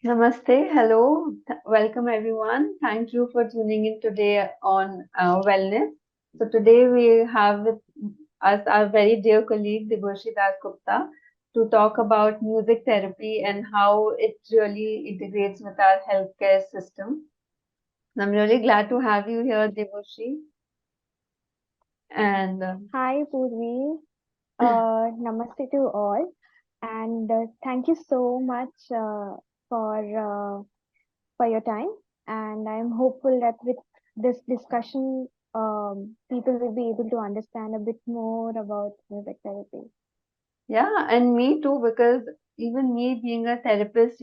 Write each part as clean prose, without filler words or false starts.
Namaste, hello, welcome everyone. Thank you for tuning in today on Wellness. So today we have with us our very dear colleague Debashri Das Gupta to talk about music therapy and how it really integrates with our healthcare system. I'm really glad to have you here, Debashri. And Hi, Purvi. Namaste to all, and thank you so much for uh, for your time. And I'm hopeful that with this discussion, people will be able to understand a bit more about music therapy. yeah, and me too, because even me being a therapist,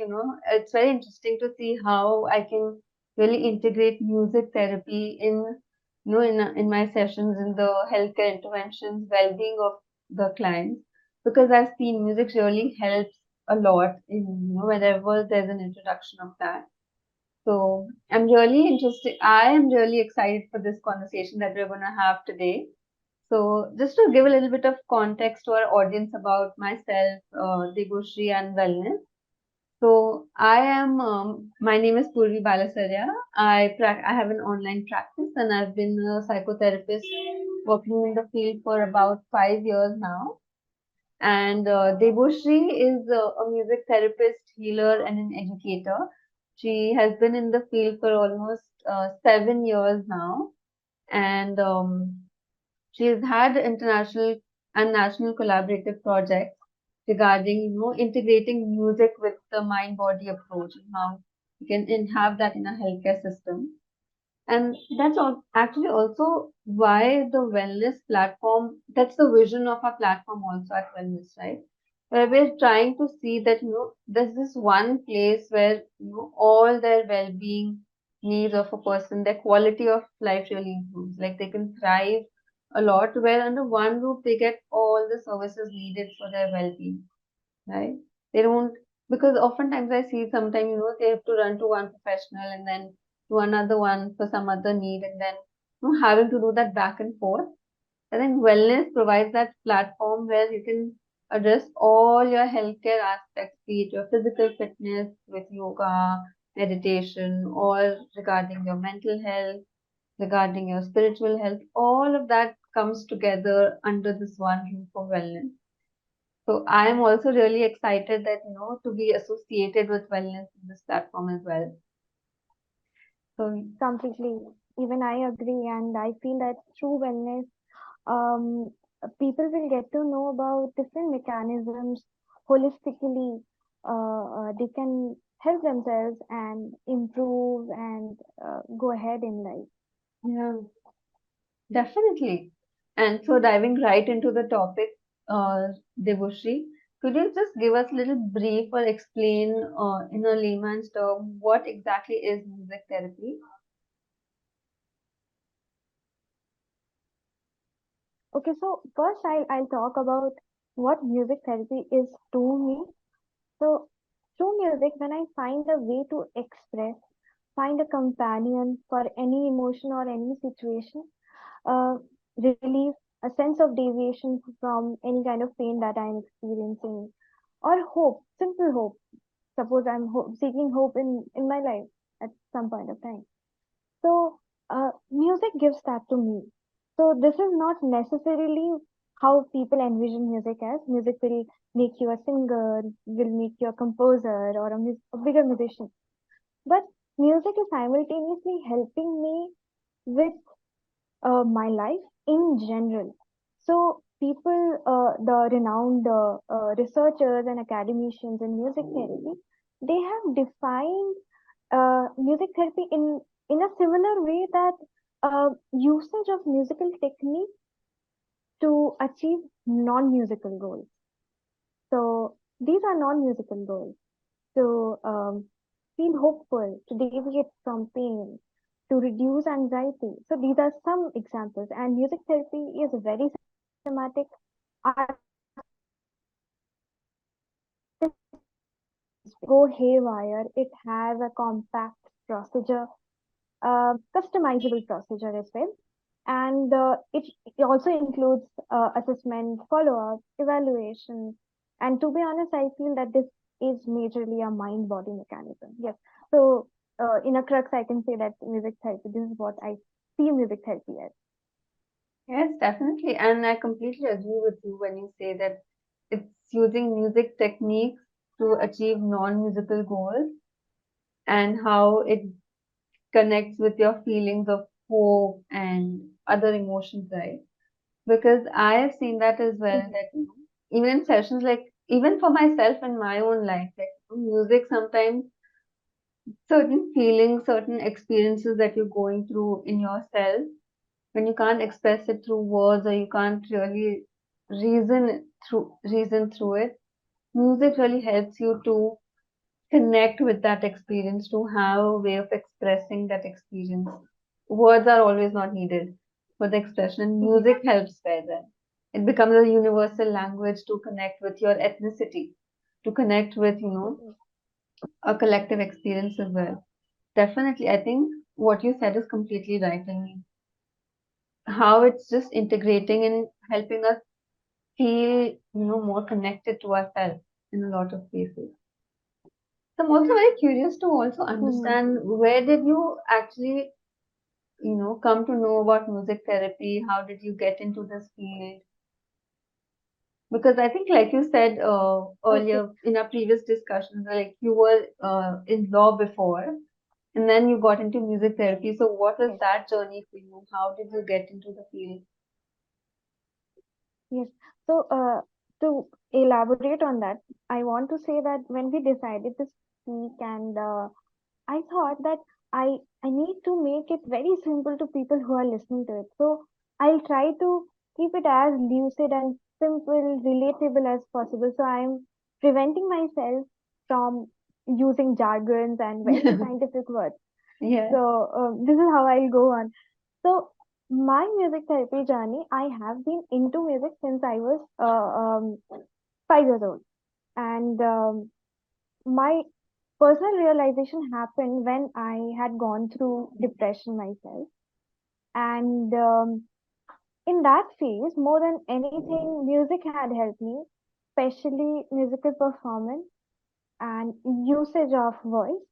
it's very interesting to see how I can really integrate music therapy in my sessions, in the healthcare interventions, well-being of the clients, because I've seen music really helps a lot in, whenever there's an introduction of that. So I'm really interested. I am really excited for this conversation that we're going to have today. So, just to give a little bit of context to our audience about myself, Deboshri and Wellness. So, my name is Purvi Balasarya. I have an online practice and I've been a psychotherapist working in the field for about 5 years now. And Deboshri is a music therapist, healer, and an educator. She has been in the field for almost 7 years now. And she's had international and national collaborative projects regarding, integrating music with the mind-body approach and how you can have that in a healthcare system. And that's actually also why the wellness platform, that's the vision of our platform also at Wellness, right? Where we're trying to see that, there's this one place where, all their well-being needs of a person, their quality of life really improves. Like they can thrive a lot, where under one roof they get all the services needed for their well-being, right? They don't, because oftentimes I see sometimes, they have to run to one professional and then to another one for some other need, and then having to do that back and forth. I think wellness provides that platform where you can address all your healthcare aspects, be it your physical fitness with yoga, meditation, or regarding your mental health, regarding your spiritual health. All of that comes together under this one roof of wellness. So I am also really excited that, to be associated with wellness in this platform as well. So Completely. Even I agree, and I feel that through wellness, um, people will get to know about different mechanisms holistically. They can help themselves and improve and go ahead in life. yeah, definitely. And so diving right into the topic, Devoshri, could you just give us a little brief or explain in a layman's term what exactly is music therapy? Okay, so first I'll talk about what music therapy is to me. So through music, when I find a way to express, find a companion for any emotion or any situation, uh, relief, a sense of deviation from any kind of pain that I'm experiencing, or hope, simple hope. Suppose I'm seeking hope in my life at some point of time. So music gives that to me. So this is not necessarily how people envision music as. Music will make you a singer, will make you a composer or a bigger musician. But music is simultaneously helping me with my life in general. So people, the renowned researchers and academicians in music therapy, they have defined music therapy in a similar way that usage of musical technique to achieve non-musical goals. So these are non-musical goals. To feel hopeful, to deviate from pain, to reduce anxiety. So these are some examples. And music therapy is very systematic. Go haywire. It has a compact procedure, customizable procedure as well. And it also includes assessment, follow-up, evaluation. And to be honest, I feel that this is majorly a mind body mechanism. Yes. So, in a crux, I can say that music therapy, this is what I see music therapy as. Yes, definitely. And I completely agree with you when you say that it's using music techniques to achieve non-musical goals and how it connects with your feelings of hope and other emotions, right? Because I have seen that as well, Mhm. that even in sessions, like even for myself in my own life, like music sometimes certain feelings, certain experiences that you're going through in yourself, when you can't express it through words or you can't really reason through it, music really helps you to connect with that experience, to have a way of expressing that experience. Words are always not needed for the expression, and Yes. music helps there then. It becomes a universal language to connect with your ethnicity, to connect with, a collective experience as well. Definitely, I think what you said is completely right. I mean, how it's just integrating and helping us feel, more connected to ourselves in a lot of cases. So I'm also very curious to also Mhm. understand where did you actually, come to know about music therapy? How did you get into this field? Because I think, like you said Okay. earlier in our previous discussions, like you were in law before, and then you got into music therapy. So what was Yes. that journey for you? How did you get into the field? Yes. So, to elaborate on that, I want to say that when we decided to speak, and I thought that I need to make it very simple to people who are listening to it. So I'll try to keep it as lucid and simple, relatable as possible. So I'm preventing myself from using jargons and very scientific words. Yes. So this is how I'll go on. So my music therapy journey, I have been into music since I was 5 years old, and my personal realization happened when I had gone through depression myself. And in that phase, more than anything, music had helped me, especially musical performance and usage of voice,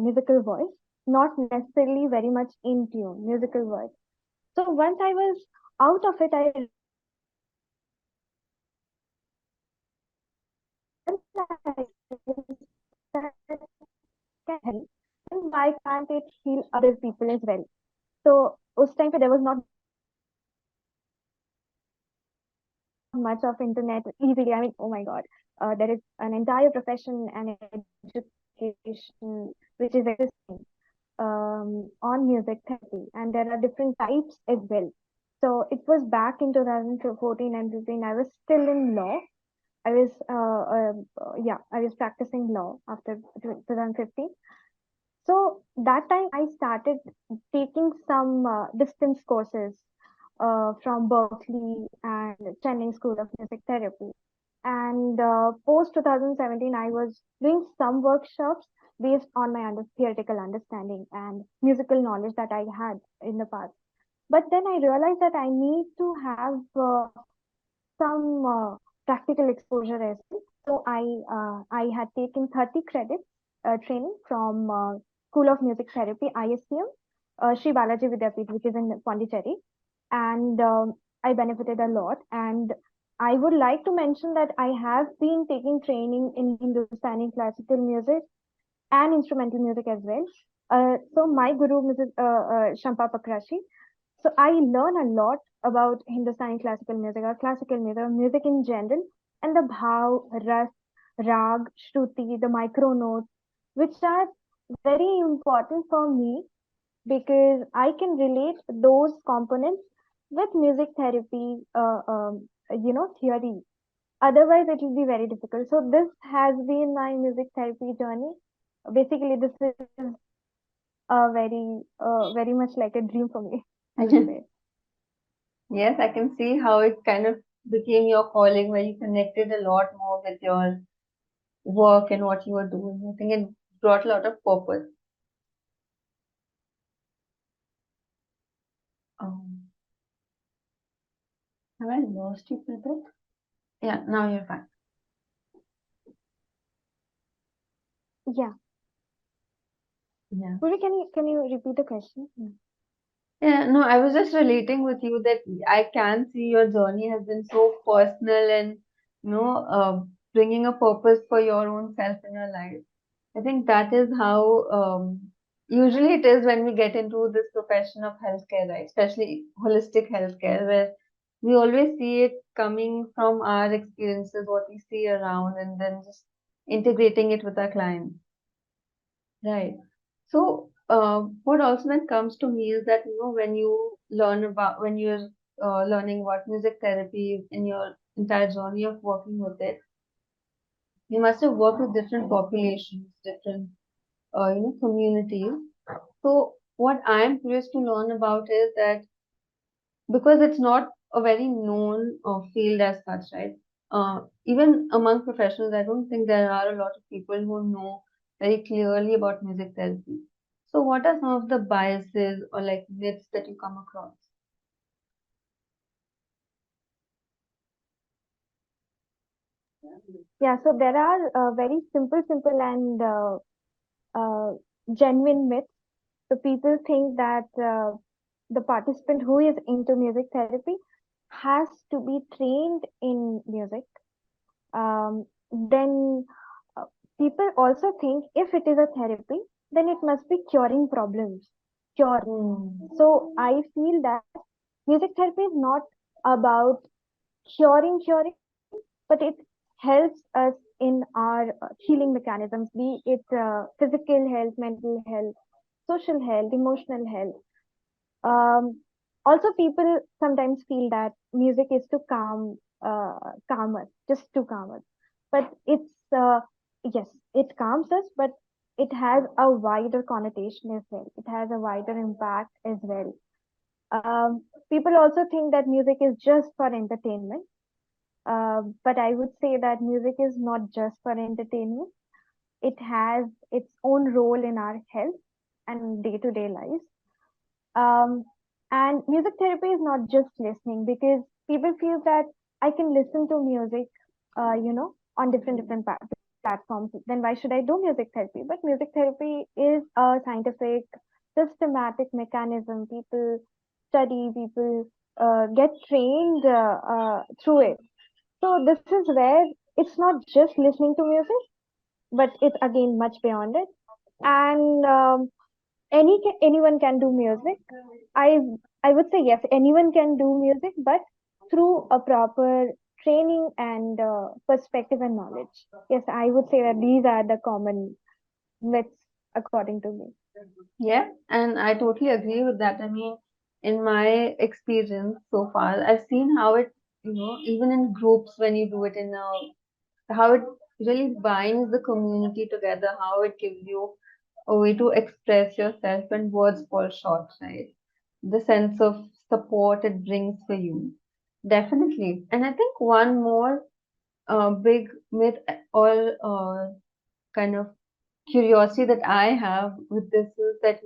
musical voice, not necessarily very much in tune, musical voice. So once I was out of it, I realized that can help, then why can't it heal other people as well? So उस time पे there was not much of internet easily. I mean, oh my God, there is an entire profession and education which is existing on music therapy, and there are different types as well. So it was back in 2014 and 15. I was still in law. I was I was practicing law after 2015. So that time I started taking some distance courses from Berkeley and Chennai School of Music Therapy. And post 2017, I was doing some workshops based on my theoretical understanding and musical knowledge that I had in the past. But then I realized that I need to have some practical exposure as well. So I had taken 30 credits training from School of Music Therapy ISTM, Sri Balaji Vidyapeeth, which is in Pondicherry, and I benefited a lot. And I would like to mention that I have been taking training in Hindustani classical music and instrumental music as well. So my guru, Mrs. Shampa Pakrashi, so I learn a lot about Hindustani classical music or classical music, or music in general, and the bhav, ras, rag, shruti, the micro notes, which are very important for me because I can relate those components with music therapy, theory. Otherwise, it will be very difficult. So this has been my music therapy journey. Basically, this is very much like a dream for me, I would say. Yes, I can see how it kind of became your calling where you connected a lot more with your work and what you were doing. I think it brought a lot of purpose. Um, have I lost you for a bit? Yeah, now you're back. Yeah. Yeah. Puri, can you repeat the question? Yeah, no, I was just relating with you that I can see your journey has been so personal and, bringing a purpose for your own self in your life. I think that is how usually it is when we get into this profession of healthcare, right? Especially holistic healthcare, where we always see it coming from our experiences, what we see around, and then just integrating it with our clients. Right. So, what also then comes to me is that, when you learn about, when you're learning about music therapy in your entire journey of working with it, you must have worked with different populations, different, communities. So, what I'm curious to learn about is that because it's not a very known field as such, right? Even among professionals, I don't think there are a lot of people who know very clearly about music therapy. So, what are some of the biases or like myths that you come across? Yeah, so there are very simple and uh, genuine myths. So people think that the participant who is into music therapy has to be trained in music. Then people also think if it is a therapy, then it must be curing problems. Cure. Hmm. So I feel that music therapy is not about curing, but it helps us in our healing mechanisms, be it physical health, mental health, social health, emotional health. Also, people sometimes feel that music is to calm us, just to calm us. But yes, it calms us, but it has a wider connotation as well. It has a wider impact as well. People also think that music is just for entertainment. But I would say that music is not just for entertainment. It has its own role in our health and day-to-day lives. Um, and music therapy is not just listening because people feel that I can listen to music, on different platforms. Then why should I do music therapy? But music therapy is a scientific, systematic mechanism. People study, people get trained through it. So this is where it's not just listening to music, but it's again much beyond it. And anyone can do music. I I would say yes, anyone can do music, but through a proper training and perspective and knowledge. Yes, I would say that these are the common myths according to me. Yeah, and I totally agree with that. I mean, in my experience so far, I've seen how it, even in groups when you do it in how it really binds the community together, how it gives you a way to express yourself when words fall short, right? The sense of support it brings for you. Definitely. And I think one more big myth or kind of curiosity that I have with this is that,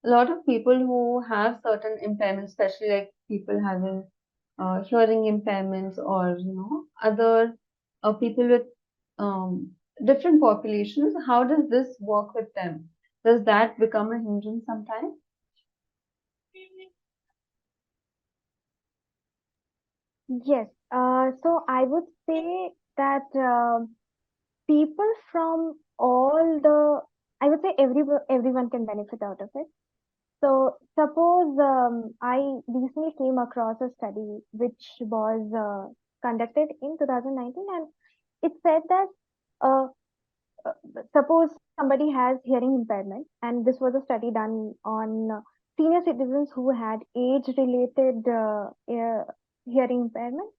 a lot of people who have certain impairments, especially like people having hearing impairments or, other people with different populations, how does this work with them? Does that become a hindrance sometimes? Yes. So I would say that people from all the, I would say everyone can benefit out of it. So suppose I recently came across a study which was conducted in 2019, and it said that uh, uh, suppose somebody has hearing impairment, and this was a study done on senior citizens who had age-related hearing impairment,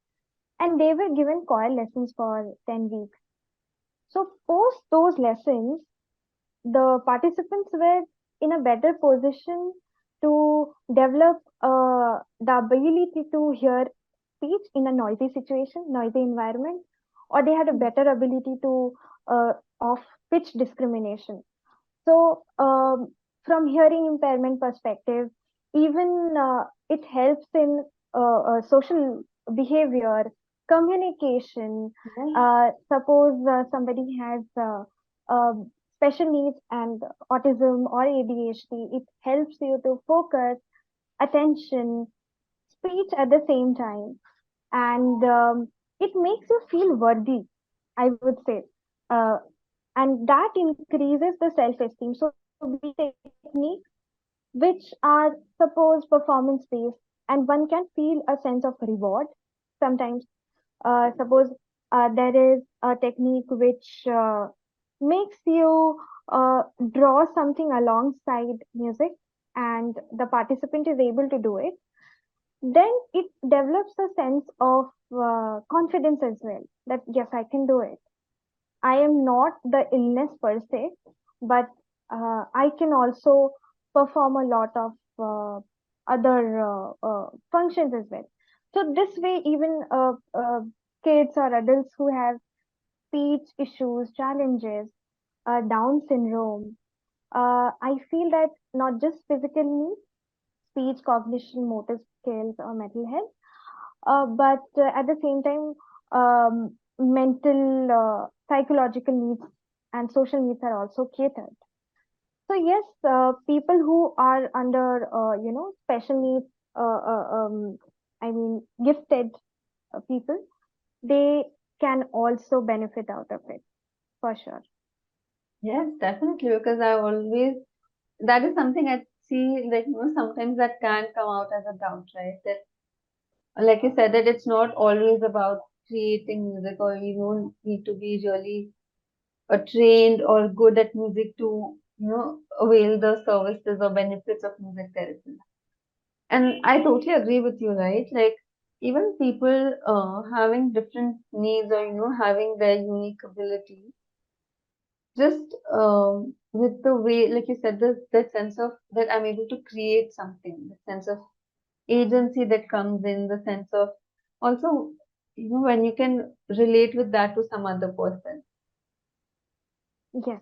and they were given choir lessons for 10 weeks. So post those lessons, the participants were in a better position to develop the ability to hear speech in a noisy situation, noisy environment, or they had a better ability to of pitch discrimination. So, from hearing impairment perspective, even it helps in social behavior, communication. Yeah. Suppose somebody has special needs and autism or ADHD, it helps you to focus, attention, speech at the same time, and it makes you feel worthy, I would say. Uh, and that increases the self esteem. So, be technique which are suppose performance based, and one can feel a sense of reward sometimes. Suppose there is a technique which makes you draw something alongside music, and the participant is able to do it, then it develops a sense of confidence as well, that yes, I can do it. I am not the illness per se, but I can also perform a lot of other functions as well. So this way, even kids or adults who have speech issues, challenges, Down syndrome, I feel that not just physical needs, speech, cognition, motor skills, or mental health, but at the same time, mental, psychological needs and social needs are also catered. So yes, people who are under, special needs, I mean, gifted people, they can also benefit out of it for sure. Yes, definitely, because I always, that is something I see, like, sometimes that can come out as a doubt, right? That, like you said, that it's not always about creating music, or you don't need to be really trained or good at music to, avail the services or benefits of music therapy. And I totally agree with you, right? Like, even people having different needs, or, having their unique ability, just with the way, like you said, that sense of that I'm able to create something, the sense of agency that comes in, the sense of also, when you can relate with that to some other person, Yes,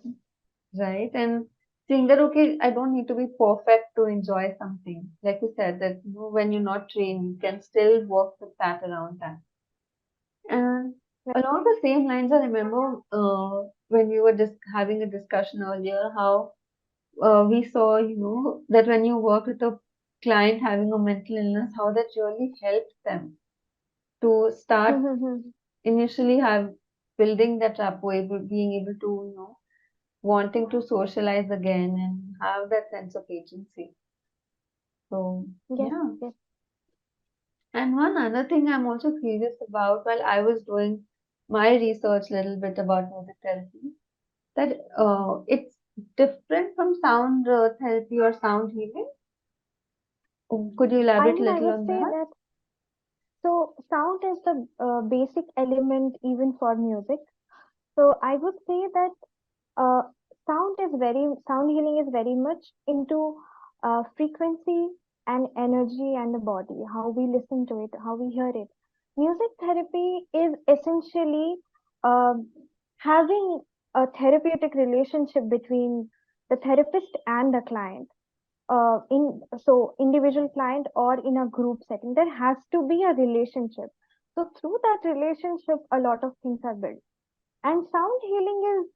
right? And seeing that, okay, I don't need to be perfect to enjoy something. Like you said, that, when you're not trained, you can still work with that around that. And along the same lines, I remember when we were just having a discussion earlier, how we saw, that when you work with a client having a mental illness, how that really helps them to start right. initially have building that rapport, being able to, wanting to socialize again and have that sense of agency. So, Yes, yeah. yes. And one other thing I'm also curious about while I was doing my research a little bit about music therapy, that it's different from sound therapy or sound healing. Could you I elaborate a mean, I little would on say that? that so sound is the basic element even for music. So I would say that uh, sound healing is very much into frequency and energy and the body, how we listen to it, how we hear it. Music therapy is essentially um having a therapeutic relationship between the therapist and the client. In so individual client or in a group setting, there has to be a relationship. So through that relationship, a lot of things are built. And sound healing is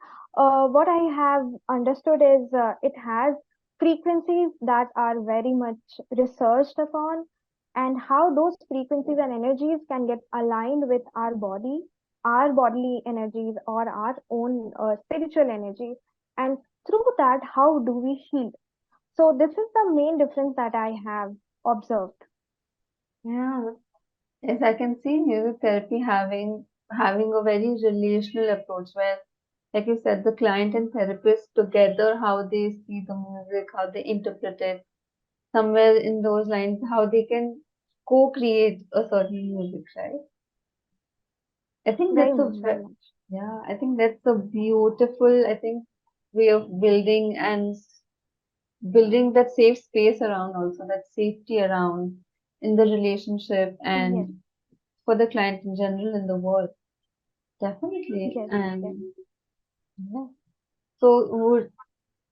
what I have understood is it has frequencies that are very much researched upon, and how those frequencies and energies can get aligned with our body, our bodily energies, or our own spiritual energy. And through that, how do we heal? So, this is the main difference that I have observed. Yeah. Yes, I can see music therapy having a very relational approach where, like you said, the client and therapist together, how they see the music, how they interpret it, somewhere in those lines, how they can co-create a certain music, right? I think Very that's a much, very much. yeah, I think that's a beautiful, I think, way of building and building that safe space around, also that safety around in the relationship Yes, and for the client in general in the world. Definitely. yes, yes. And yeah. So would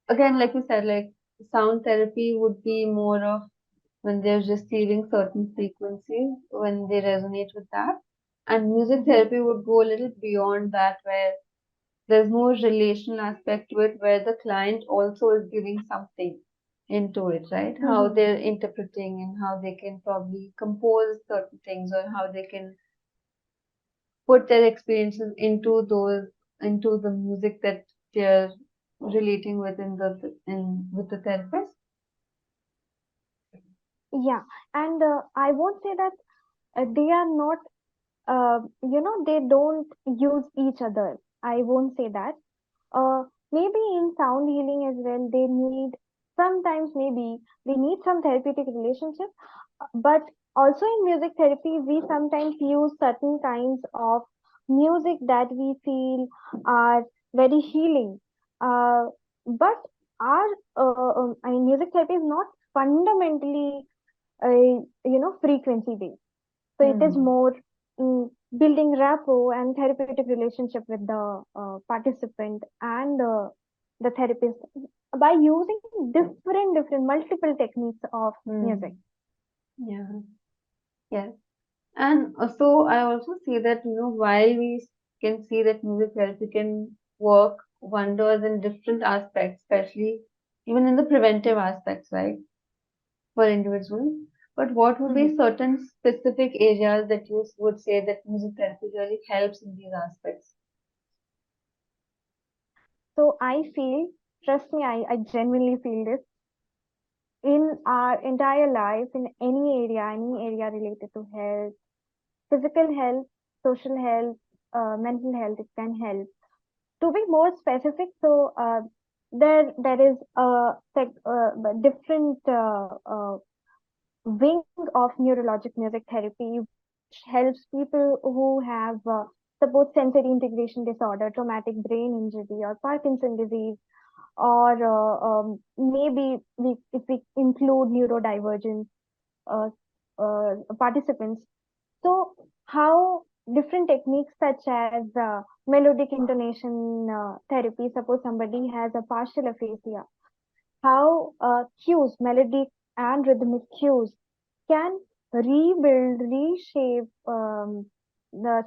again, like you said, like sound therapy would be more of when they're receiving certain frequencies, when they resonate with that. And music Mm-hmm. therapy would go a little beyond that, where there's more relational aspect to it where the client also is giving something into it, right? How Mm-hmm. they're interpreting and how they can probably compose certain things or how they can put their experiences into the music that they're relating with in with the therapist. Yeah, and I won't say that they are not, they don't use each other. I won't say that. Maybe in sound healing as well, they need sometimes maybe they need some therapeutic relationship, but also in music therapy, we sometimes use certain kinds of music that we feel are very healing. Uh, but our I mean, music therapy is not fundamentally frequency based. So it is Hmm. more building rapport and therapeutic relationship with the participant and the therapist by using different multiple techniques of music. Hmm. Yeah. Yes. And so I also see that, while we can see that music therapy can work wonders in different aspects, especially even in the preventive aspects, right, for individuals. But what would Mhm. be certain specific areas that you would say that music therapy really helps in these aspects? So I feel, trust me, I genuinely feel this in our entire life, in any area related to health, physical health, social health, mental health, it can help. To be more specific, so there is a different wing of neurologic music therapy, which helps people who have suppose sensory integration disorder, traumatic brain injury, or Parkinson disease, or maybe if we include neurodivergent uh, participants. So, how different techniques such as melodic intonation therapy, suppose somebody has a partial aphasia, how cues, melodic and rhythmic cues, can rebuild, reshape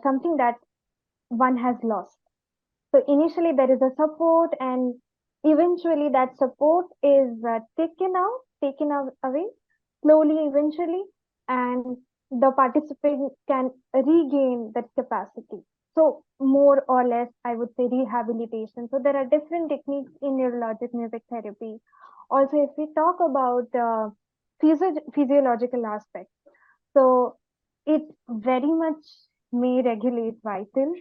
something that one has lost. So initially there is a support, and eventually that support is away slowly eventually, and the participant can regain that capacity. So more or less, I would say rehabilitation. So there are different techniques in neurologic music therapy. Also, if we talk about physiological aspects, so it very much may regulate vitals,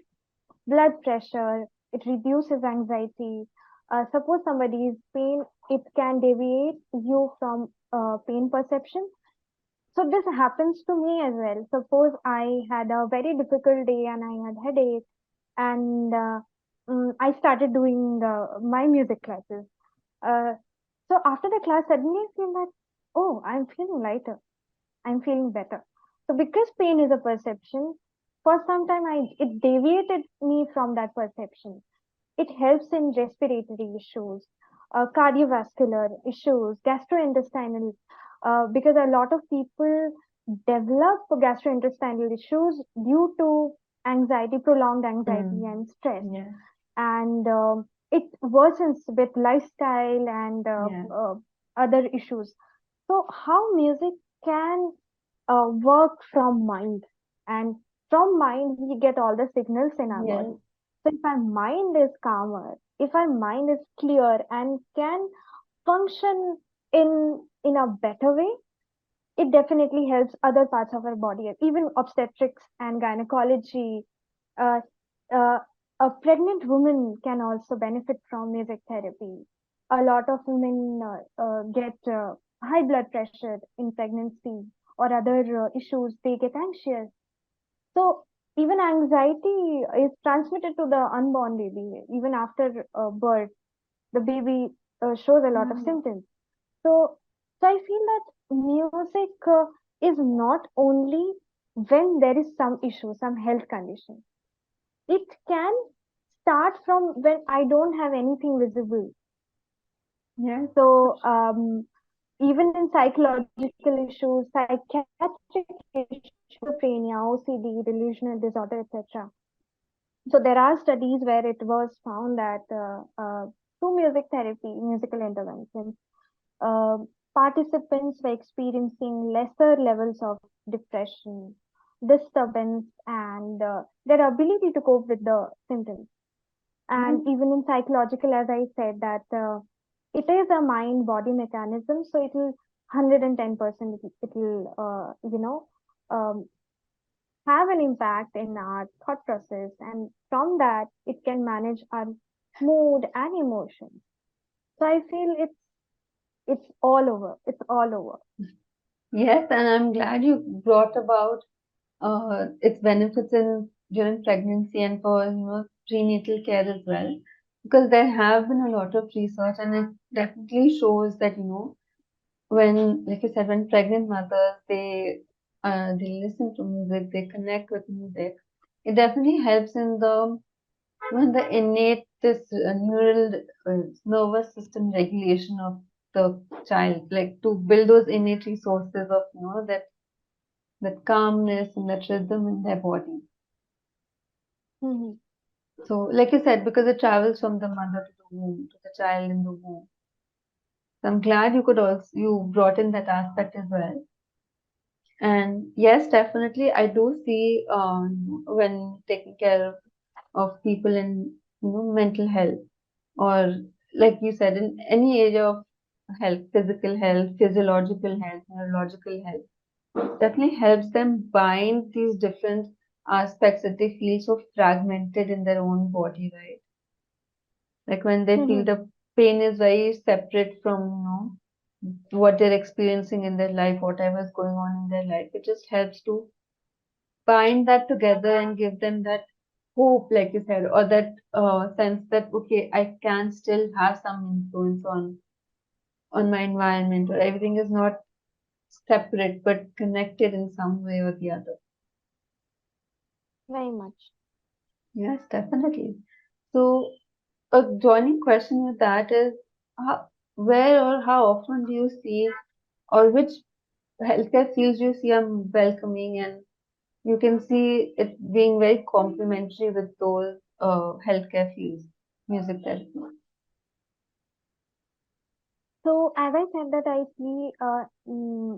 blood pressure, it reduces anxiety. Suppose somebody is pain, it can deviate you from pain perception. So this happens to me as well. Suppose I had a very difficult day and I had headache, and I started doing my music classes. Uh, so after the class, suddenly I feel that, oh, I'm feeling lighter. I'm feeling better. So because pain is a perception, for some time it deviated me from that perception. It helps in respiratory issues, cardiovascular issues, gastrointestinal, because a lot of people develop gastrointestinal issues due to anxiety, prolonged anxiety Hmm. and stress. Yeah. And it worsens with lifestyle and Yeah. other issues. So, how music can work from mind, and from mind we get all the signals in our Yes. body. So if our mind is calmer, if our mind is clear and can function in a better way, it definitely helps other parts of our body, even obstetrics and gynecology. uh, uh, a pregnant woman can also benefit from music therapy. A lot of women get high blood pressure in pregnancy or other issues, they get anxious. So even anxiety is transmitted to the unborn baby. Even after birth, the baby shows a lot of Hmm. symptoms. So, so I feel that music is not only when there is some issue, some health condition. It can start from when I don't have anything visible. Yes. So, even in psychological issues, psychiatric issues, schizophrenia, OCD, delusional disorder, etc. So there are studies where it was found that through music therapy, musical interventions, uh, participants were experiencing lesser levels of depression, disturbance, and their ability to cope with the symptoms. And Yeah. even in psychological, as I said, that it is a mind body mechanism, so it will 110% it will um, have an impact in our thought process, and from that it can manage our mood and emotions. So I feel it's all over, it's all over. Yes, and I'm glad you brought about its benefits in during pregnancy and for prenatal care as well, because there have been a lot of research and it definitely shows that when, like you said, when pregnant mothers they listen to music, they connect with music, it definitely helps in the when the innate this neural nervous system regulation of the child, like to build those innate resources of that calmness and that rhythm in their body. Hmm. So, like you said, because it travels from the mother to the womb to the child in the womb. So I'm glad you brought in that aspect as well. And yes, definitely, I do see when taking care of people in mental health, or like you said, in any area of health, physical health, physiological health, neurological health, definitely helps them bind these different aspects that they feel so fragmented in their own body, right? Like when they feel Hmm. the pain is very separate from what they're experiencing in their life, whatever's going on in their life. It just helps to bind that together and give them that hope, like you said, or that sense that okay, I can still have some influence on my environment, or everything is not separate but connected in some way or the other. Very much. Yes, definitely. So a joining question with that is, where or how often do you see, or which healthcare fields do you see are welcoming and you can see it being very complementary with those healthcare fields, music therapy. So as I said that I see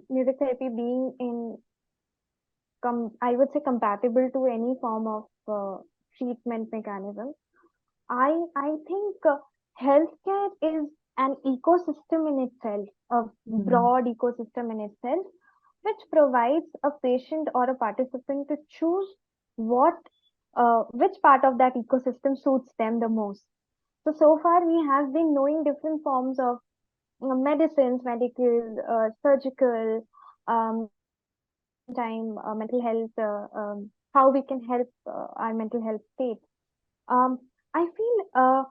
music therapy being in I would say compatible to any form of treatment mechanism. I think healthcare is an ecosystem in itself, a Hmm. broad ecosystem in itself, which provides a patient or a participant to choose what which part of that ecosystem suits them the most. So far we have been knowing different forms of medicines, medical, surgical, sometime mental health, how we can help our mental health state. I feel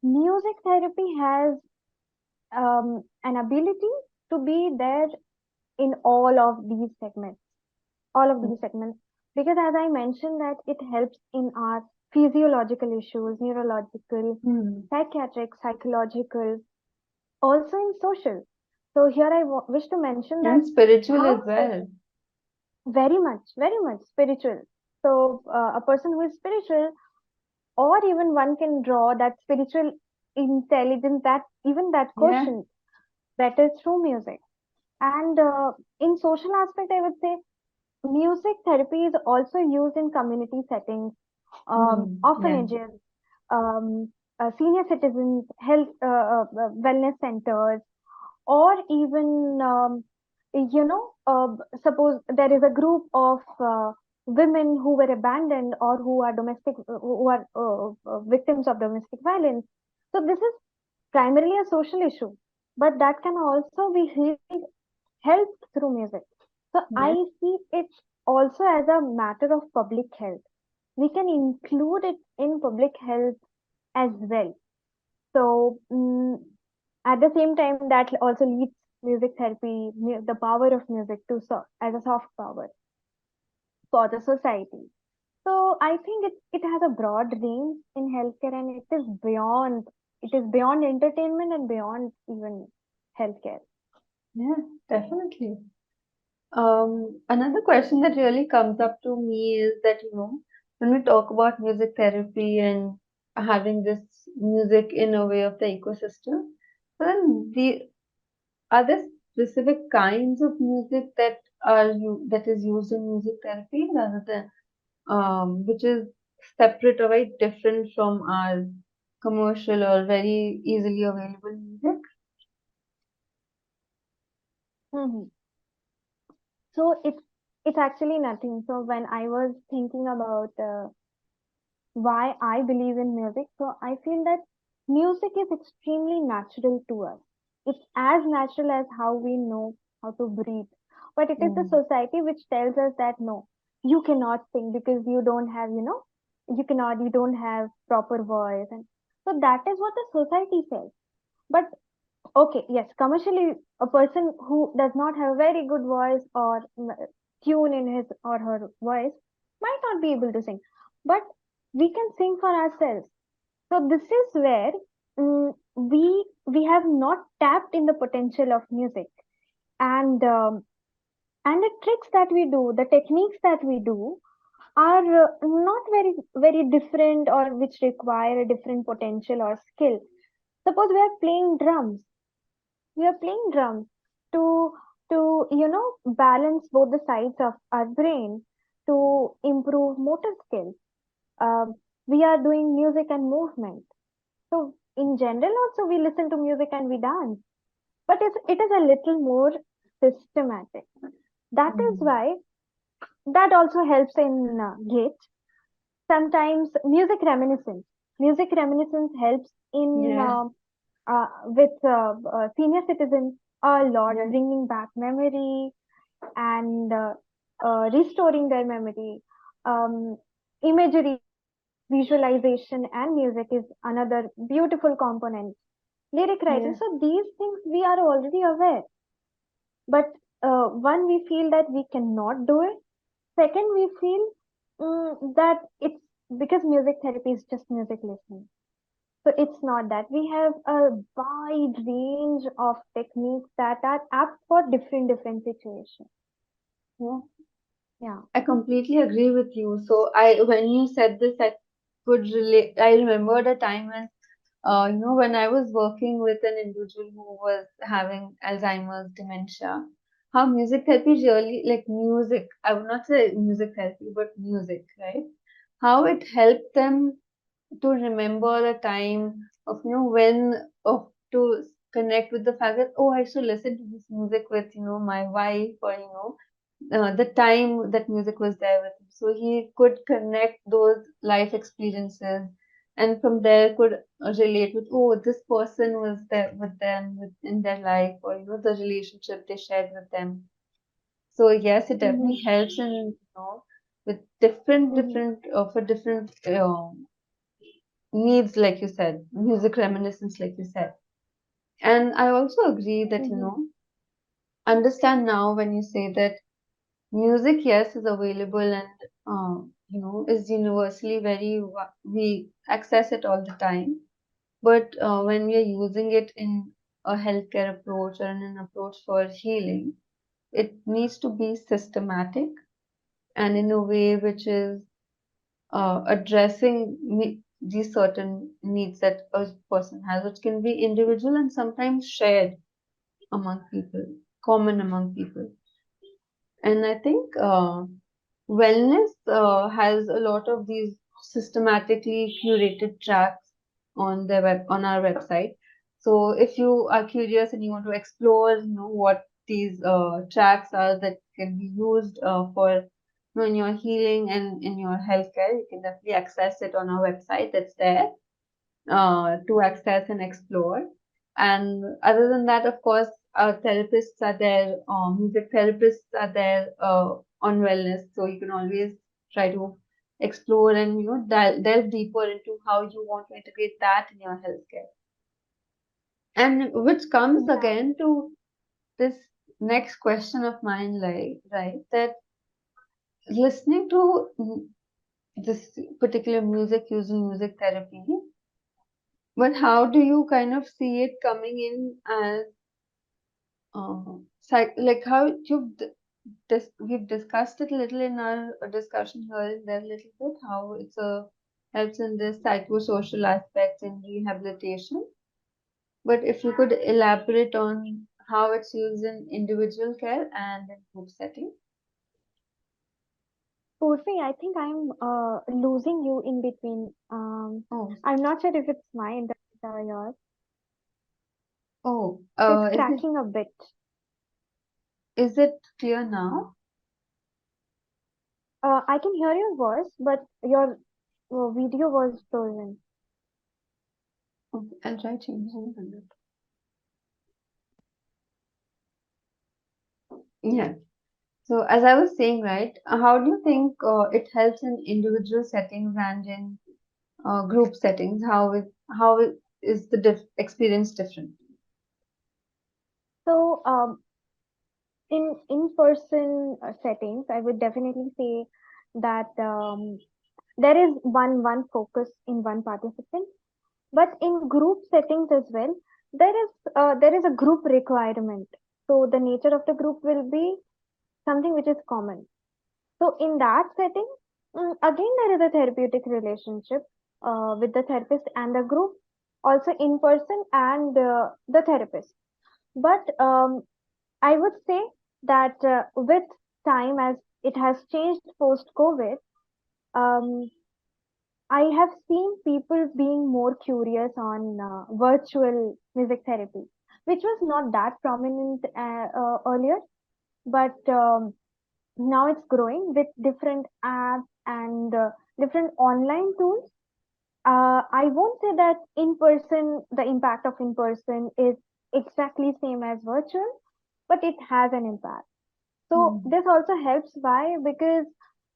music therapy has an ability to be there in all of these segments, because as I mentioned that it helps in our physiological issues, neurological, Hmm. psychiatric, psychological, also in social. So here I wish to mention that And spiritual how as well. very much spiritual. So a person who is spiritual, or even one can draw that spiritual intelligence, that even that Yeah. quotient better through music. And in social aspect, I would say music therapy is also used in community settings, Yeah. orphanages, senior citizens, health, wellness centers, or even suppose there is a group of women who were abandoned or who are victims of domestic violence. So this is primarily a social issue, but that can also be healed, helped through music. So I Yeah. see it also as a matter of public health. We can include it in public health as well. So at the same time, that also leads music therapy, the power of music to as a soft power for the society. So I think it has a broad range in healthcare, and it is beyond entertainment and beyond even healthcare. Yeah, definitely. Another question that really comes up to me is that, when we talk about music therapy and having this music in a way of the ecosystem, then the are there specific kinds of music that is used in music therapy rather than which is separate or very different from our commercial or very easily available music? Hmm. So it's actually nothing. So when I was thinking about why I believe in music, so I feel that music is extremely natural to us. It's as natural as how we know how to breathe. But it is the Mm. society which tells us that no, you cannot sing because you don't have, you don't have proper voice. And so that is what the society says. But okay, yes, commercially, a person who does not have a very good voice or tune in his or her voice might not be able to sing, but we can sing for ourselves. So this is where we have not tapped in the potential of music, and the tricks that we do, the techniques that we do are not very different or which require a different potential or skill. Suppose we are playing drums to balance both the sides of our brain to improve motor skills. We are doing music and movement, so in general also we listen to music and we dance, but it is a little more systematic. That is Mm. why that also helps in gait. Sometimes music reminiscence helps in Yeah, with senior citizens a lot, yeah, bringing back memory and restoring their memory. Um, Imagery, visualization, and music is another beautiful component. Lyric writing. yeah. So these things we are already aware, but one, we feel that we cannot do it. Second, we feel that it's because music therapy is just music listening. So it's not that. We have a wide range of techniques that are apt for different situations. Yeah. Yeah. I completely agree with you. So I, when you said this, I could relate. I remembered a time when, when I was working with an individual who was having Alzheimer's dementia, how music therapy really, like music, I would not say music therapy, but music, right? How it helped them to remember a time of, when, of to connect with the fact that, oh, I should listen to this music with, my wife, or, the time that music was there with him. So he could connect those life experiences, and from there could relate with, oh, this person was there with them in their life, or the relationship they shared with them. So yes, it Mm-hmm. definitely helps in, with Mm-hmm. for different needs, like you said, music reminiscence, like you said. And I also agree that, Mm-hmm. understand now when you say that music, yes, is available and is universally we access it all the time. But when we are using it in a healthcare approach or in an approach for healing, it needs to be systematic and in a way which is addressing these certain needs that a person has, which can be individual and sometimes shared among people, common among people. And I think Wellness has a lot of these systematically curated tracks on our website. So if you are curious and you want to explore, what these tracks are that can be used for in your healing and in your healthcare, you can definitely access it on our website. That's there to access and explore. And other than that, of course, therapists are there, music therapists are there on Wellness, so you can always try to explore and delve deeper into how you want to integrate that in your healthcare. And which comes Yeah. again to this next question of mine, like right, that listening to this particular music using music therapy, but how do you kind of see it coming in as like how you we've discussed it a little in our discussion here and there a little bit, how it's a helps in the psychosocial aspects in rehabilitation. But if you could elaborate on how it's used in individual care and in group setting. Urfi, I think I'm losing you in between. Oh, I'm not sure if it's my internet or yours. oh, It's is it cracking a bit. clear now? I can hear your voice, but your video was frozen. Okay, I'll try changing it. Yeah. So as I was saying, right, how do you think it helps in individual settings and in group settings? Is the experience different? So, in in-person settings, I would definitely say that there is one focus in one participant. But in group settings as well, there is a group requirement. So the nature of the group will be something which is common. So in that setting, again there is a therapeutic relationship with the therapist and the group, also in person and the therapist. But I would say that with time, as it has changed post COVID, um, I have seen people being more curious on virtual music therapy, which was not that prominent earlier, but now it's growing with different apps and different online tools. I won't say that in person, the impact of in person is exactly same as virtual, but it has an impact. So Hmm. this also helps. Why? Because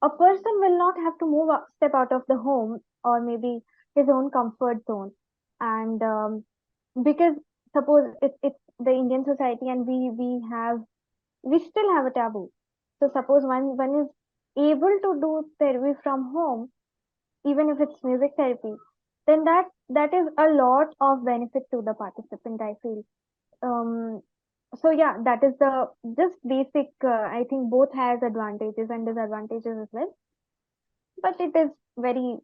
a person will not have to step out of the home or maybe his own comfort zone. And because suppose it's the Indian society and we still have a taboo. So suppose one is able to do therapy from home, even if it's music therapy, then that is a lot of benefit to the participant, I feel. Um, so yeah, that is the just basic. I think both has advantages and disadvantages as well, but it is very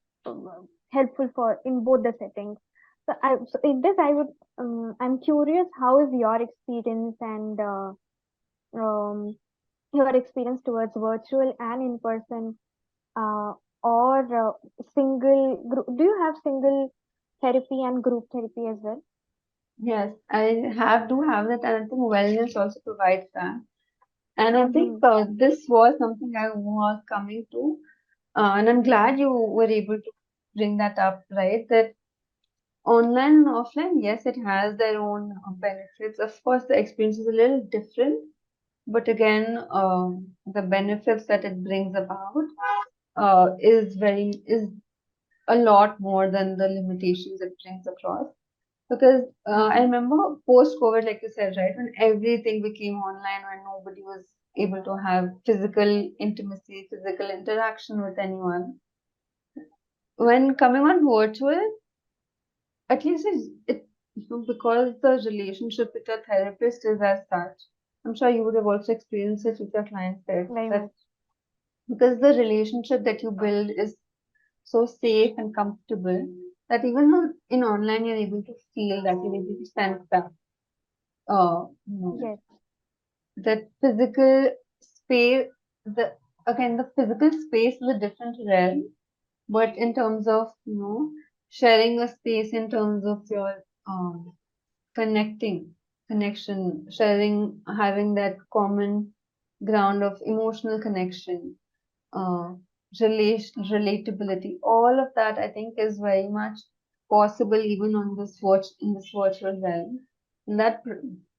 helpful for in both the settings. So in this, I'm curious, how is your experience and um, your experience towards virtual and in person, uh, or single group? Do you have single therapy and group therapy as well? Yes, I do have that, and I think wellness also provides that. And I think Mm-hmm. this was something I was coming to, and I'm glad you were able to bring that up, right? That online and offline, yes, it has their own benefits. Of course, the experience is a little different, but again, the benefits that it brings about is a lot more than the limitations it brings across. Because I Mm-hmm. remember post COVID, like you said, right, when everything became online, when nobody was able to have physical intimacy, physical interaction with anyone. When coming on virtual, at least because the relationship with your therapist is as such. I'm sure you would have also experienced it with your clients there, Very that much. because the relationship that you build is so safe and comfortable that even though in online you're able to feel that you're able to sense that you know Yes. that physical space, the again the physical space is a different realm, but in terms of sharing a space in terms of your connecting connection, sharing, having that common ground of emotional connection, uh, relatability, all of that I think is very much possible even on in this virtual realm. And that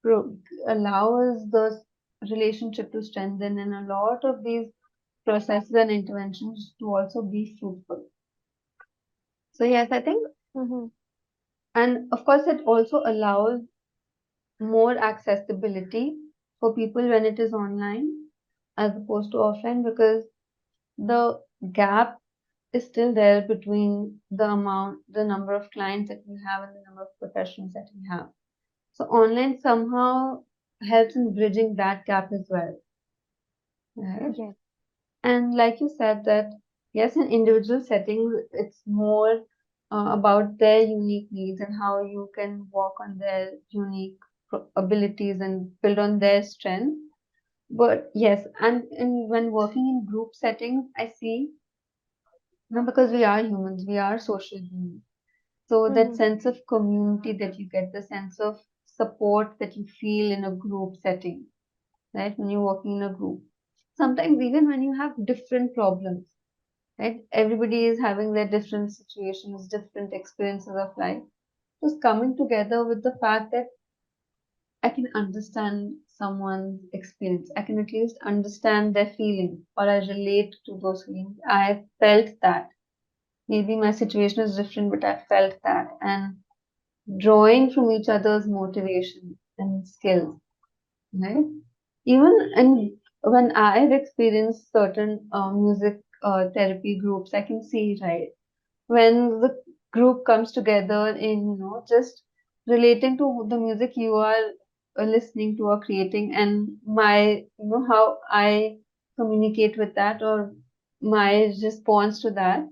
pro- allows the relationship to strengthen and a lot of these processes and interventions to also be fruitful. So yes, I think, Mm-hmm. and of course it also allows more accessibility for people when it is online as opposed to offline, because the gap is still there between the number of clients that we have and the number of professions that we have. So online somehow helps in bridging that gap as well. right? Yes. And like you said that yes, in individual settings, it's more about their unique needs and how you can work on their unique abilities and build on their strength. But yes, and when working in group settings, I see, because we are humans, we are social beings. So that Mm-hmm. sense of community that you get, the sense of support that you feel in a group setting, right? When you're working in a group. Sometimes even when you have different problems, right? Everybody is having their different situations, different experiences of life. Just coming together with the fact that I can understand someone's experience. I can at least understand their feelings or I relate to those feelings. I felt that. Maybe my situation is different, but I felt that. And drawing from each other's motivation and skills, right? Even and when I've experienced certain music therapy groups, I can see, right, when the group comes together in, just relating to the music you are listening to or creating, and my, how I communicate with that or my response to that,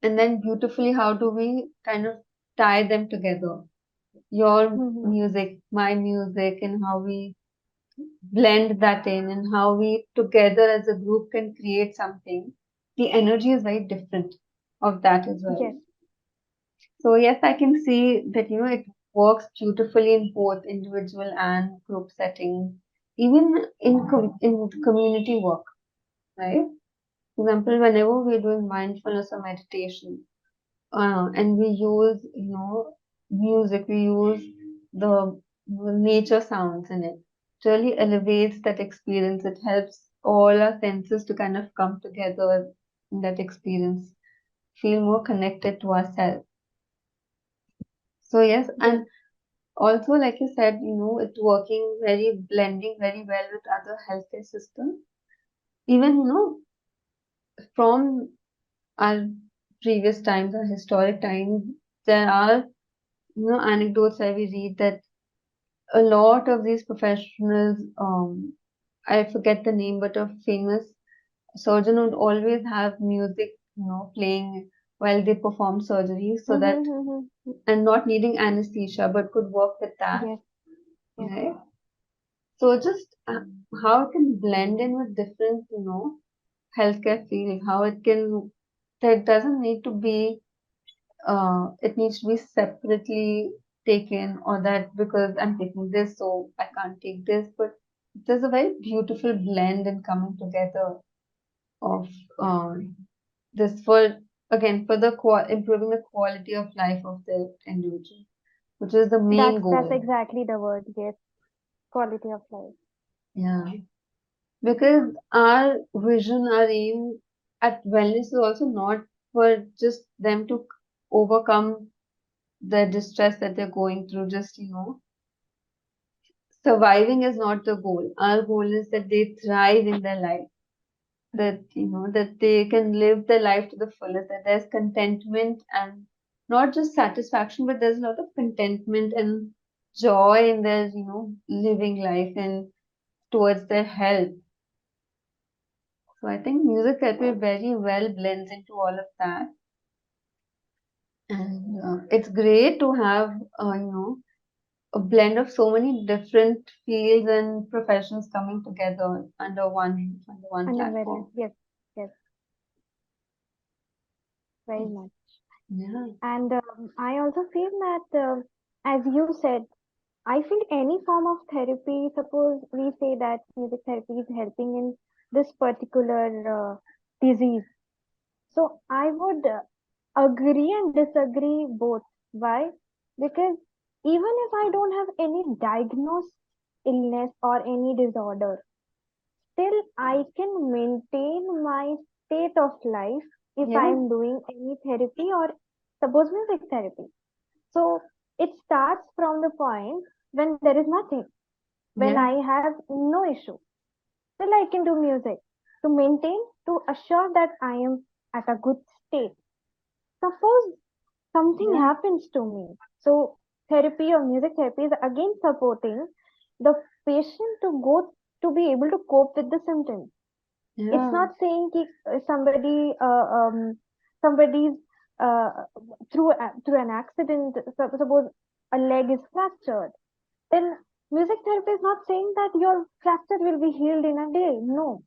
and then beautifully, how do we kind of tie them together? Your Mm-hmm. music, my music, and how we blend that in, and how we together as a group can create something. The energy is very different of that as well. Yes. So yes, I can see that it works beautifully in both individual and group settings, even in community work, right? For example, whenever we're doing mindfulness or meditation, and we use music, we use the nature sounds in it. It really elevates that experience. It helps all our senses to kind of come together in that experience, feel more connected to ourselves. So yes, Yes. and also, like you said, it's working blending very well with other healthcare systems. Even, from our previous times, our historic times, there are, anecdotes where we read that a lot of these professionals, I forget the name, but a famous surgeon would always have music, playing while they perform surgery so that, Mm-hmm. Mm-hmm. and not needing anesthesia, but could work with that, Yes. Yes. right? So just how it can blend in with different, healthcare field, how it can, that doesn't need to be, it needs to be separately taken, or that because I'm taking this, so I can't take this. But there's a very beautiful blend and coming together of this for, again, for the improving the quality of life of the individual, which is the main That's goal. exactly the word. Yes. Quality of life. Yeah. Because our vision, our aim at wellness is also not for just them to overcome the distress that they're going through. Just, surviving is not the goal. Our goal is that they thrive in their life, that, that they can live their life to the fullest, that there's contentment and not just satisfaction, but there's a lot of contentment and joy in their, living life and towards their health. So I think music therapy very well blends into all of that. And it's great to have, a blend of so many different fields and professions coming together under one Under wellness. platform. Yes. Yes. Very much. Yeah, And I also feel that, as you said, I feel any form of therapy, suppose we say that music therapy is helping in this particular disease. So I would agree and disagree both. Why? Because even if I don't have any diagnosed illness or any disorder, still I can maintain my state of life if I yeah, am doing any therapy or suppose music therapy. So it starts from the point when there is nothing, when yeah, I have no issue. Still I can do music to maintain, to assure that I am at a good state. Suppose something yeah, happens to me. So therapy or music therapy is again supporting the patient to go to be able to cope with the symptoms. It's Yeah. not saying कि somebody's uh, through an accident, suppose a leg is fractured, then music therapy is not saying that your fracture will be healed in a day. No,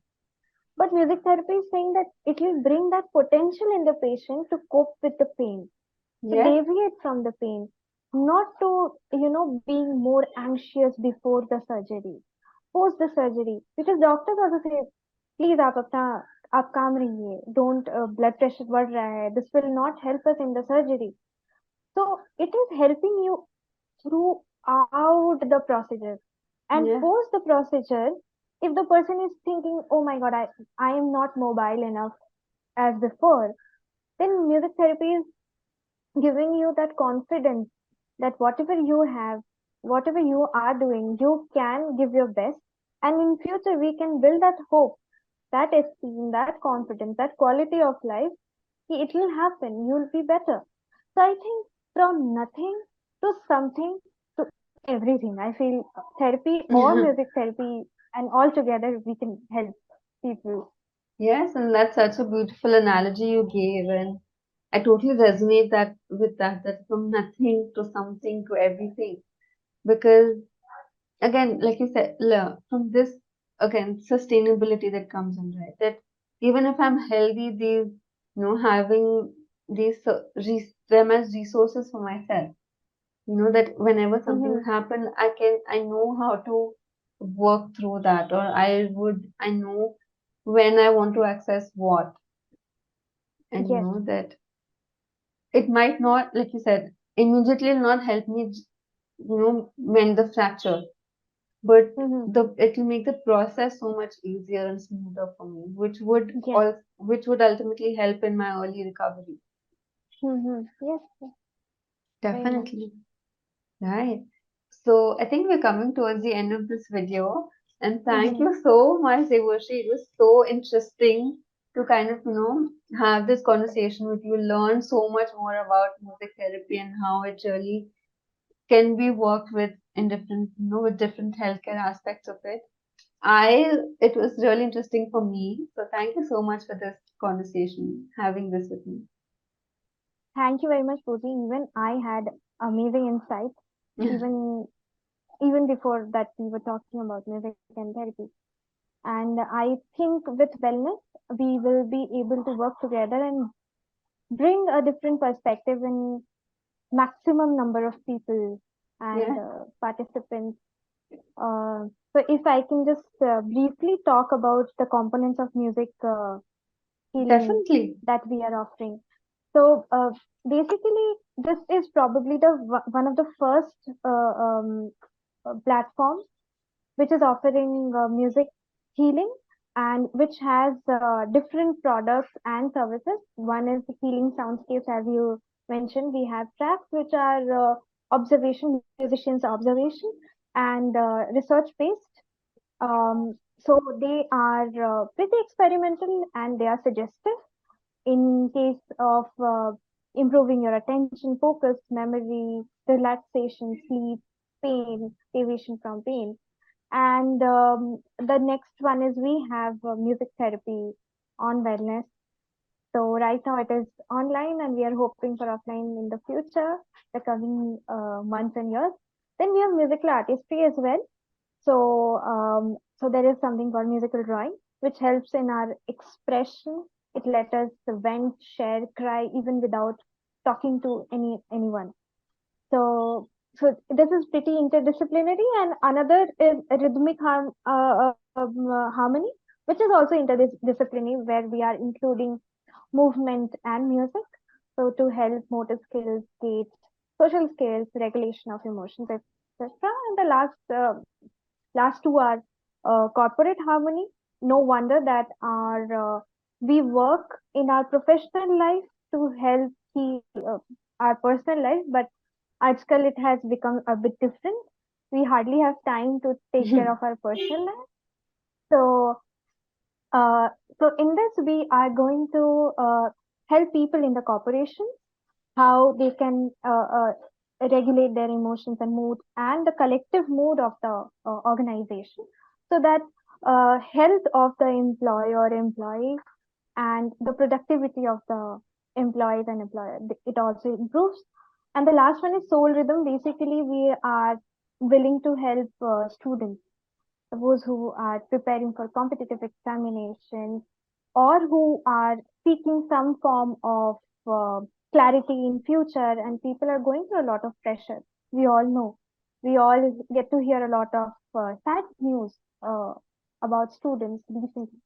but music therapy is saying that it will bring that potential in the patient to cope with the pain, to Yes. deviate from the pain, not to, being more anxious before the surgery, post the surgery. Because doctors also say, please आप काम रहिए, don't blood pressure बढ़ रहा है, this will not help us in the surgery. So it is helping you throughout the procedure. And Yeah. post the procedure, if the person is thinking, oh my god, I am not mobile enough as before, then music therapy is giving you that confidence that whatever you have, whatever you are doing, you can give your best. And in future, we can build that hope, that esteem, that confidence, that quality of life. It will happen. You'll be better. So I think from nothing to something to everything, I feel therapy or music therapy and all together we can help people. Yes, and that's such a beautiful analogy you gave, and I totally resonate that with that. That from nothing to something to everything, because again, like you said, from this again sustainability that comes in, right? That even if I'm healthy, these having these them as resources for myself. That whenever something Mm-hmm. happen, I know how to work through that, or I know when I want to access what, and Yes. that it might not, like you said, immediately not help me, mend the fracture, but Mm-hmm. it will make the process so much easier and smoother for me, Yes. which would ultimately help in my early recovery. Mm-hmm. Yes. Yes. Very much. Definitely. Right. So I think we're coming towards the end of this video. And thank Mm-hmm. you so much, Devoshi. It was so interesting to kind of, have this conversation with you, learn so much more about music therapy and how it really can be worked with in different, with different healthcare aspects of it. It was really interesting for me. So thank you so much for this conversation, having this with me. Thank you very much, Pooji. Even I had amazing insights. Yeah, Even even before that, we were talking about music and therapy. And I think with wellness, we will be able to work together and bring a different perspective in maximum number of people and yeah, participants. So if I can just briefly talk about the components of music healing definitely. that we are offering. So basically, this is probably the one of the first platforms which is offering music healing and which has different products and services. One is healing soundscapes, as you mentioned. We have tracks which are musicians' observation, and research based. So they are pretty experimental and they are suggestive in case of improving your attention, focus, memory, relaxation, sleep, pain, deviation from pain. And the next one is we have music therapy on Wellness. So right now it is online and we are hoping for offline in the future, the coming months and years. Then we have musical artistry as well. So there is something called musical drawing, which helps in our expression. It let us vent, share, cry, even without talking to anyone. So this is pretty interdisciplinary, and another is a rhythmic harmony, which is also interdisciplinary, where we are including movement and music. So to help motor skills, gait, social skills, regulation of emotions, etc. And the last two are corporate harmony. No wonder that we work in our professional life to help our personal life, but आजकल it has become a bit different. We hardly have time to take care of our personal life. So, uh, so in this, we are going to help people in the corporation how they can regulate their emotions and mood and the collective mood of the organization so that health of the employee or employee and the productivity of the employees and employer. It also improves. And the last one is soul rhythm. Basically, we are willing to help students, those who are preparing for competitive examinations or who are seeking some form of uh, clarity in future, and people are going through a lot of pressure. We all know. We all get to hear a lot of sad news about students recently.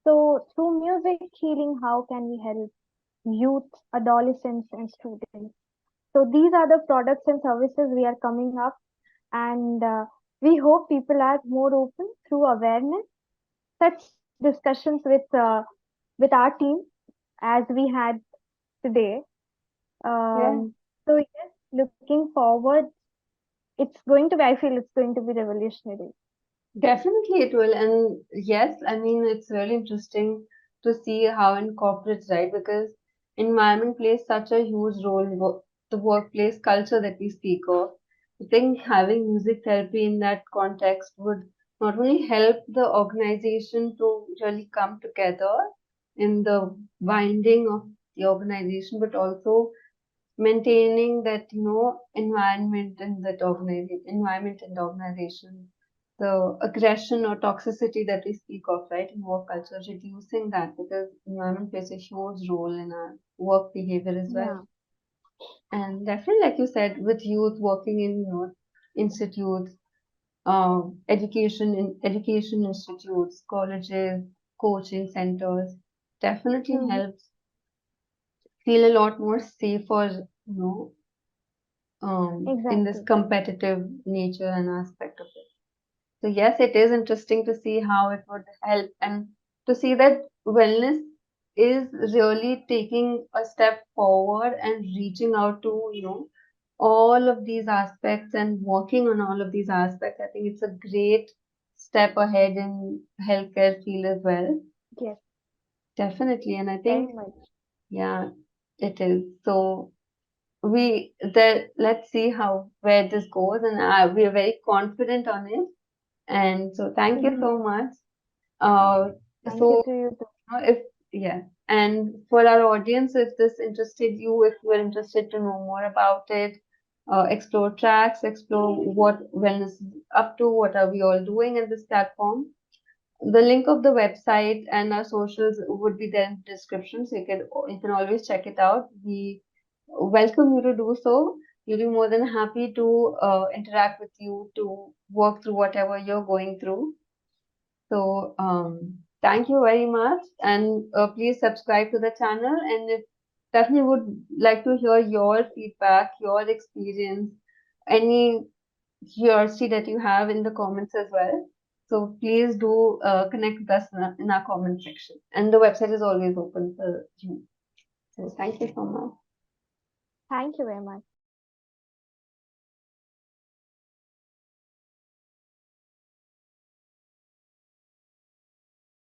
So, through music healing, how can we help youth, adolescents, and students? So, these are the products and services we are coming up, and we hope people are more open through awareness. Such discussions with our team as we had today. Yeah. So yes, looking forward, it's going to be. I feel it's going to be revolutionary. Definitely it will. And yes, I mean, it's really interesting to see how in corporates, right? Because environment plays such a huge role in the workplace culture that we speak of. I think having music therapy in that context would not only help the organization to really come together in the binding of the organization, but also maintaining that environment in that organization environment in the organization, the aggression or toxicity that we speak of, right, in work culture, reducing that, because environment plays a huge role in our work behavior as well. Yeah, And definitely, like you said, with youth working in institutes, education institutes, colleges, coaching centers, definitely hmm, helps feel a lot more safer, in this exactly. competitive nature and aspect of it. So yes, it is interesting to see how it would help, and to see that wellness is really taking a step forward and reaching out to, all of these aspects and working on all of these aspects. I think it's a great step ahead in healthcare field as well. Yes, Definitely. And I very think, much. yeah, it is. So let's see how where this goes, and we are very confident on it. And so thank you Hmm. so much. uh Thank you so to you too. if yeah, and for our audience, if this interested you, if you are interested to know more about it, explore tracks, explore what wellness is up to, what are we all doing in this platform, the link of the website and our socials would be there in the description, so you can always check it out. We welcome you to do so. We'll be more than happy to interact with you, to work through whatever you're going through. So thank you very much, and please subscribe to the channel. And if definitely would like to hear your feedback, your experience, any curiosity that you have in the comments as well. So please do connect with us in our comment section. And the website is always open for you. So thank you so much. Thank you very much.